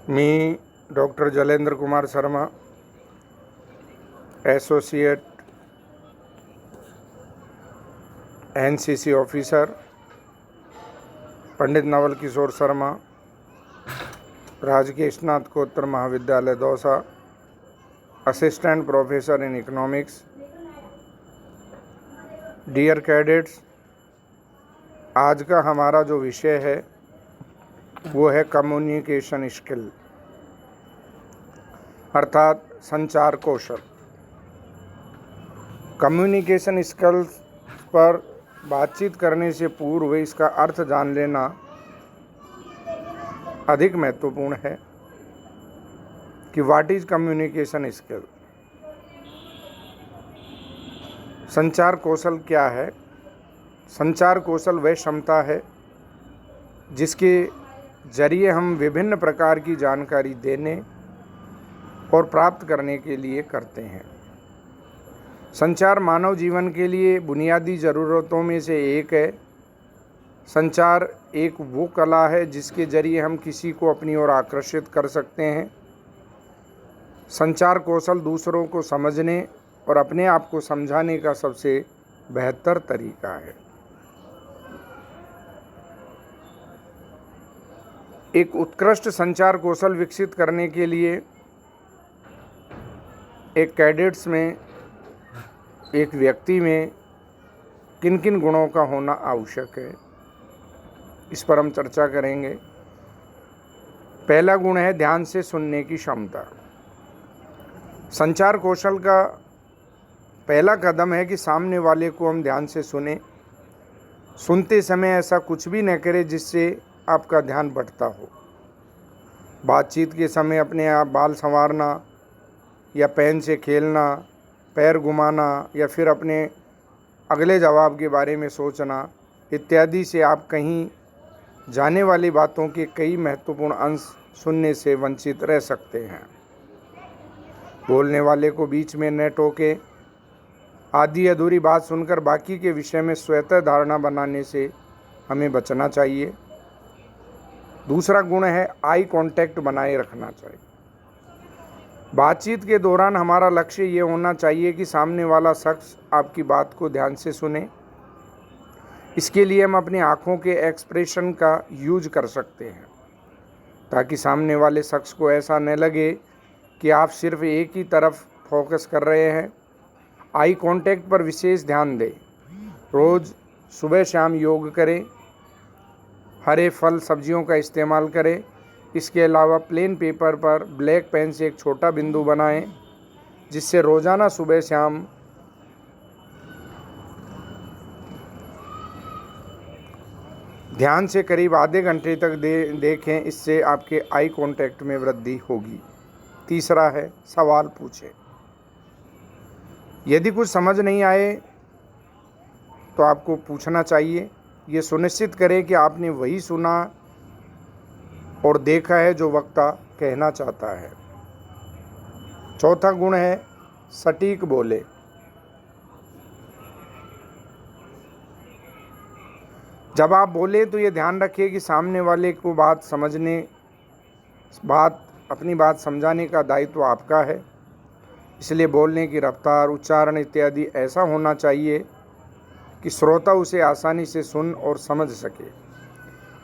मी doctor Jalendra Kumar Sharma, associate NCC officer, Pandit Naval Kishore Sharma, राजकीय स्नातकोत्तर महाविद्यालय Dausa, assistant professor in economics. Dear cadets, आज का हमारा जो विषय है वो है कम्युनिकेशन स्किल, अर्थात संचार कौशल। कम्युनिकेशन स्किल्स पर बातचीत करने से पूर्व इसका अर्थ जान लेना अधिक महत्वपूर्ण है कि व्हाट इज कम्युनिकेशन स्किल। संचार कौशल क्या है? संचार कौशल वह क्षमता है जिसके जरिए हम विभिन्न प्रकार की जानकारी देने और प्राप्त करने के लिए करते हैं। संचार मानव जीवन के लिए बुनियादी ज़रूरतों में से एक है। संचार एक वो कला है जिसके जरिए हम किसी को अपनी ओर आकर्षित कर सकते हैं। संचार कौशल दूसरों को समझने और अपने आप को समझाने का सबसे बेहतर तरीका है। एक उत्कृष्ट संचार कौशल विकसित करने के लिए एक कैडेट्स में, एक व्यक्ति में किन किन गुणों का होना आवश्यक है, इस पर हम चर्चा करेंगे। पहला गुण है ध्यान से सुनने की क्षमता। संचार कौशल का पहला कदम है कि सामने वाले को हम ध्यान से सुने। सुनते समय ऐसा कुछ भी न करें जिससे आपका ध्यान भटकता हो। बातचीत के समय अपने आप बाल संवारना या पेन से खेलना, पैर घुमाना या फिर अपने अगले जवाब के बारे में सोचना इत्यादि से आप कहीं जाने वाली बातों के कई महत्वपूर्ण अंश सुनने से वंचित रह सकते हैं। बोलने वाले को बीच में न टोके। आधी अधूरी बात सुनकर बाकी के विषय में स्वतः धारणा बनाने से हमें बचना चाहिए। दूसरा गुण है आई कांटेक्ट बनाए रखना चाहिए। बातचीत के दौरान हमारा लक्ष्य ये होना चाहिए कि सामने वाला शख्स आपकी बात को ध्यान से सुने। इसके लिए हम अपनी आँखों के एक्सप्रेशन का यूज कर सकते हैं ताकि सामने वाले शख्स को ऐसा न लगे कि आप सिर्फ एक ही तरफ फोकस कर रहे हैं। आई कांटेक्ट पर विशेष ध्यान दें। रोज़ सुबह शाम योग करें। हरे फल सब्जियों का इस्तेमाल करें। इसके अलावा प्लेन पेपर पर ब्लैक पेन से एक छोटा बिंदु बनाएं जिससे रोज़ाना सुबह शाम ध्यान से करीब आधे घंटे तक देखें। इससे आपके आई कांटेक्ट में वृद्धि होगी। तीसरा है सवाल पूछें। यदि कुछ समझ नहीं आए तो आपको पूछना चाहिए। ये सुनिश्चित करें कि आपने वही सुना और देखा है जो वक्ता कहना चाहता है। चौथा गुण है सटीक बोले। जब आप बोले तो ये ध्यान रखिए कि सामने वाले को अपनी बात समझाने का दायित्व आपका है। इसलिए बोलने की रफ्तार, उच्चारण इत्यादि ऐसा होना चाहिए कि श्रोता उसे आसानी से सुन और समझ सके।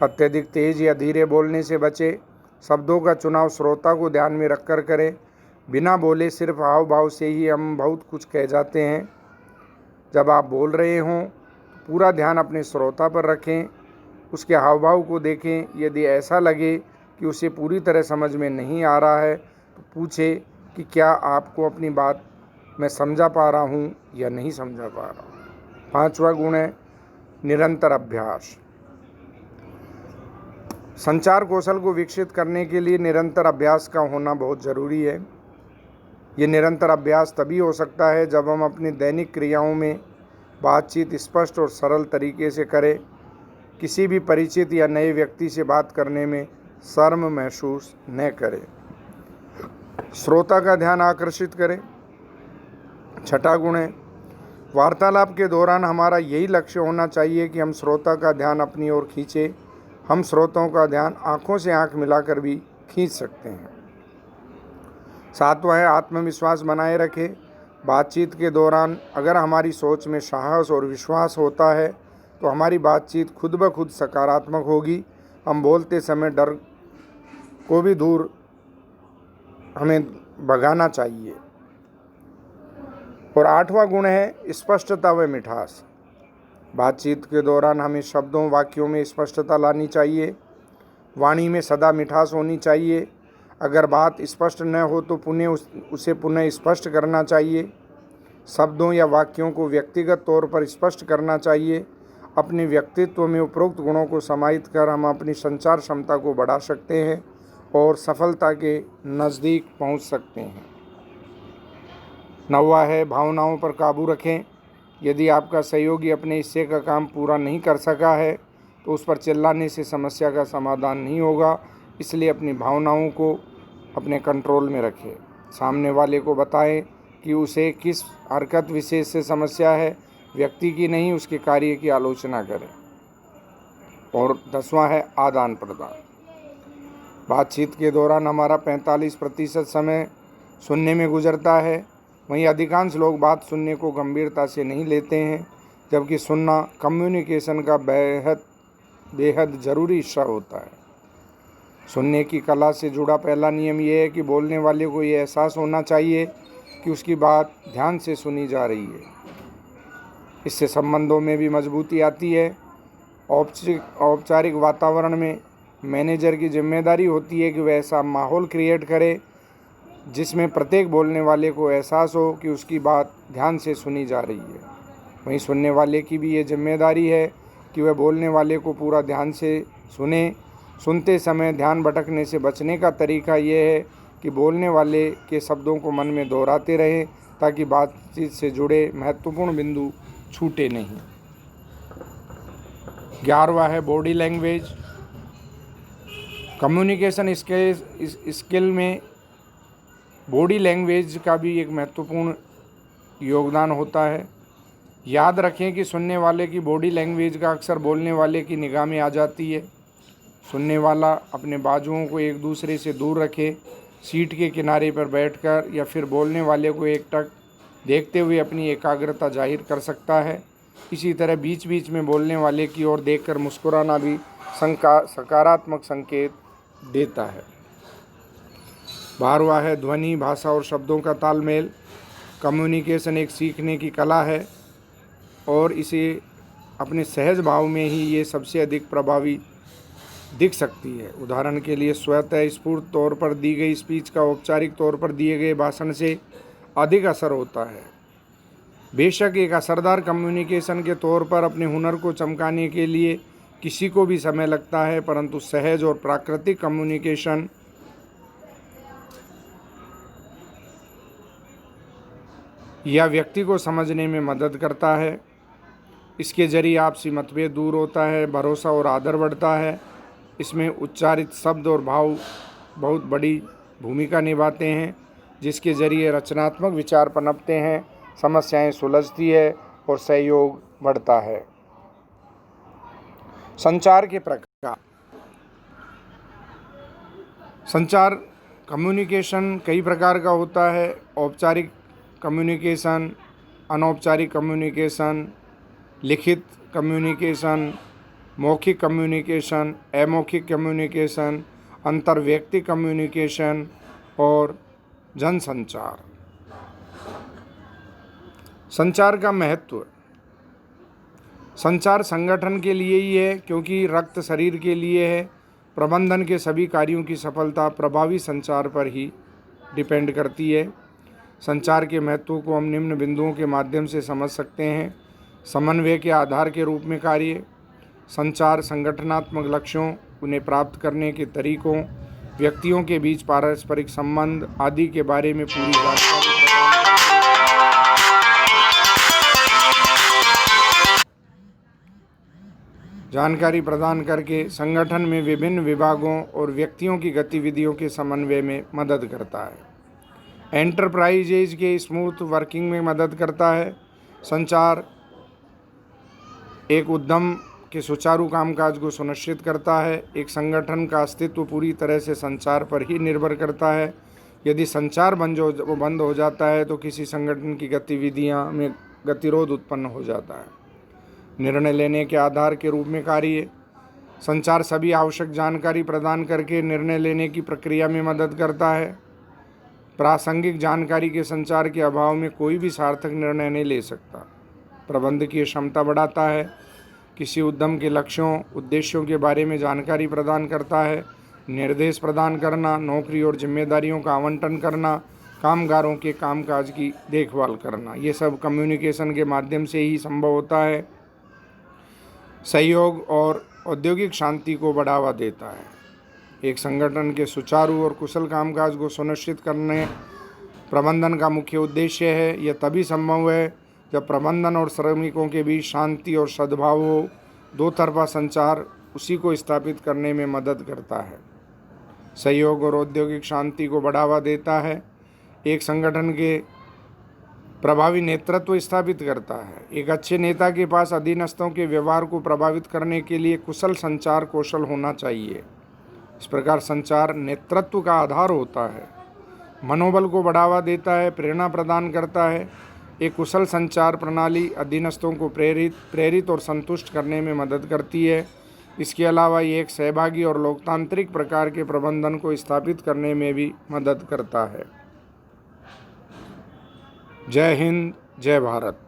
अत्यधिक तेज या धीरे बोलने से बचे। शब्दों का चुनाव श्रोता को ध्यान में रखकर करें। बिना बोले सिर्फ हाव भाव से ही हम बहुत कुछ कह जाते हैं। जब आप बोल रहे हों तो पूरा ध्यान अपने श्रोता पर रखें। उसके हाव भाव को देखें। यदि ऐसा लगे कि उसे पूरी तरह समझ में नहीं आ रहा है तो पूछे कि क्या आपको अपनी बात मैं समझा पा रहा हूँ या नहीं समझा पा रहा हूँ। पांचवा गुण है निरंतर अभ्यास। संचार कौशल को विकसित करने के लिए निरंतर अभ्यास का होना बहुत ज़रूरी है। ये निरंतर अभ्यास तभी हो सकता है जब हम अपनी दैनिक क्रियाओं में बातचीत स्पष्ट और सरल तरीके से करें। किसी भी परिचित या नए व्यक्ति से बात करने में शर्म महसूस न करें। श्रोता का ध्यान आकर्षित करें। छठा गुण है वार्तालाप के दौरान हमारा यही लक्ष्य होना चाहिए कि हम श्रोता का ध्यान अपनी ओर खींचें। हम श्रोताओं का ध्यान आँखों से आँख मिलाकर भी खींच सकते हैं। सातवां है आत्मविश्वास बनाए रखें। बातचीत के दौरान अगर हमारी सोच में साहस और विश्वास होता है तो हमारी बातचीत खुद ब खुद सकारात्मक होगी। हम बोलते समय डर को भी दूर हमें भगाना चाहिए। और आठवां गुण है स्पष्टता व मिठास। बातचीत के दौरान हमें शब्दों वाक्यों में स्पष्टता लानी चाहिए। वाणी में सदा मिठास होनी चाहिए। अगर बात स्पष्ट न हो तो उसे पुनः स्पष्ट करना चाहिए। शब्दों या वाक्यों को व्यक्तिगत तौर पर स्पष्ट करना चाहिए। अपने व्यक्तित्व में उपरोक्त गुणों को समाहित कर हम अपनी संचार क्षमता को बढ़ा सकते हैं और सफलता के नज़दीक पहुंच सकते हैं। नौवां है भावनाओं पर काबू रखें। यदि आपका सहयोगी अपने हिस्से का काम पूरा नहीं कर सका है तो उस पर चिल्लाने से समस्या का समाधान नहीं होगा। इसलिए अपनी भावनाओं को अपने कंट्रोल में रखें। सामने वाले को बताएं कि उसे किस हरकत विशेष से समस्या है, व्यक्ति की नहीं, उसके कार्य की आलोचना करें। और 10वां है आदान प्रदान। बातचीत के दौरान हमारा 45% समय सुनने में गुजरता है। वहीं अधिकांश लोग बात सुनने को गंभीरता से नहीं लेते हैं, जबकि सुनना कम्युनिकेशन का बेहद ज़रूरी हिस्सा होता है। सुनने की कला से जुड़ा पहला नियम यह है कि बोलने वाले को ये एहसास होना चाहिए कि उसकी बात ध्यान से सुनी जा रही है। इससे संबंधों में भी मजबूती आती है। औपचारिक वातावरण में मैनेजर की जिम्मेदारी होती है कि वह ऐसा माहौल क्रिएट करे जिसमें प्रत्येक बोलने वाले को एहसास हो कि उसकी बात ध्यान से सुनी जा रही है। वहीं सुनने वाले की भी ये जिम्मेदारी है कि वह बोलने वाले को पूरा ध्यान से सुने। सुनते समय ध्यान भटकने से बचने का तरीका यह है कि बोलने वाले के शब्दों को मन में दोहराते रहें ताकि बातचीत से जुड़े महत्वपूर्ण बिंदु छूटे नहीं। 11वां है बॉडी लैंग्वेज। कम्युनिकेशन स्किल में बॉडी लैंग्वेज का भी एक महत्वपूर्ण योगदान होता है। याद रखें कि सुनने वाले की बॉडी लैंग्वेज का अक्सर बोलने वाले की निगाह में आ जाती है। सुनने वाला अपने बाजुओं को एक दूसरे से दूर रखे, सीट के किनारे पर बैठकर या फिर बोलने वाले को एकटक देखते हुए अपनी एकाग्रता जाहिर कर सकता है। इसी तरह बीच बीच में बोलने वाले की ओर देखकर मुस्कुराना भी सकारात्मक संकेत देता है। 12वां है ध्वनि, भाषा और शब्दों का तालमेल। कम्युनिकेशन एक सीखने की कला है और इसे अपने सहज भाव में ही ये सबसे अधिक प्रभावी दिख सकती है। उदाहरण के लिए स्वतः स्फूर्त तौर पर दी गई स्पीच का औपचारिक तौर पर दिए गए भाषण से अधिक असर होता है। बेशक एक असरदार कम्युनिकेशन के तौर पर अपने हुनर को चमकाने के लिए किसी को भी समय लगता है, परंतु सहज और प्राकृतिक कम्युनिकेशन यह व्यक्ति को समझने में मदद करता है। इसके जरिए आपसी मतभेद दूर होता है, भरोसा और आदर बढ़ता है। इसमें उच्चारित शब्द और भाव बहुत बड़ी भूमिका निभाते हैं, जिसके जरिए रचनात्मक विचार पनपते हैं, समस्याएं सुलझती है और सहयोग बढ़ता है। संचार के प्रकार। संचार कम्युनिकेशन कई प्रकार का होता है। औपचारिक कम्युनिकेशन, अनौपचारिक कम्युनिकेशन, लिखित कम्युनिकेशन, मौखिक कम्युनिकेशन, अमौखिक कम्युनिकेशन, अंतर्व्यक्ति कम्युनिकेशन और जनसंचार। संचार का महत्व। संचार संगठन के लिए ही है, क्योंकि रक्त शरीर के लिए है। प्रबंधन के सभी कार्यों की सफलता प्रभावी संचार पर ही डिपेंड करती है। संचार के महत्व को हम निम्न बिंदुओं के माध्यम से समझ सकते हैं। समन्वय के आधार के रूप में कार्य। संचार संगठनात्मक लक्ष्यों, उन्हें प्राप्त करने के तरीकों, व्यक्तियों के बीच पारस्परिक संबंध आदि के बारे में पूरी जानकारी प्रदान करके संगठन में विभिन्न विभागों और व्यक्तियों की गतिविधियों के समन्वय में मदद करता है। एंटरप्राइजेज के स्मूथ वर्किंग में मदद करता है। संचार एक उद्यम के सुचारू कामकाज को सुनिश्चित करता है। एक संगठन का अस्तित्व पूरी तरह से संचार पर ही निर्भर करता है। यदि संचार बंद हो जाता है तो किसी संगठन की गतिविधियां में गतिरोध उत्पन्न हो जाता है। निर्णय लेने के आधार के रूप में कार्य। संचार सभी आवश्यक जानकारी प्रदान करके निर्णय लेने की प्रक्रिया में मदद करता है। प्रासंगिक जानकारी के संचार के अभाव में कोई भी सार्थक निर्णय नहीं ले सकता। प्रबंधकीय क्षमता बढ़ाता है। किसी उद्यम के लक्ष्यों उद्देश्यों के बारे में जानकारी प्रदान करता है। निर्देश प्रदान करना, नौकरी और जिम्मेदारियों का आवंटन करना, कामगारों के कामकाज की देखभाल करना, ये सब कम्युनिकेशन के माध्यम से ही संभव होता है। सहयोग और औद्योगिक शांति को बढ़ावा देता है। एक संगठन के सुचारू और कुशल कामकाज को सुनिश्चित करने प्रबंधन का मुख्य उद्देश्य है। यह तभी संभव है जब प्रबंधन और श्रमिकों के बीच शांति और सद्भाव हो। दो तरफा संचार उसी को स्थापित करने में मदद करता है। सहयोग और औद्योगिक शांति को बढ़ावा देता है। एक संगठन के प्रभावी नेतृत्व स्थापित करता है। एक अच्छे नेता के पास अधीनस्थों के व्यवहार को प्रभावित करने के लिए कुशल संचार कौशल होना चाहिए। इस प्रकार संचार नेतृत्व का आधार होता है, मनोबल को बढ़ावा देता है, प्रेरणा प्रदान करता है। एक कुशल संचार प्रणाली अधीनस्थों को प्रेरित और संतुष्ट करने में मदद करती है। इसके अलावा ये एक सहभागी और लोकतांत्रिक प्रकार के प्रबंधन को स्थापित करने में भी मदद करता है। जय हिंद, जय भारत।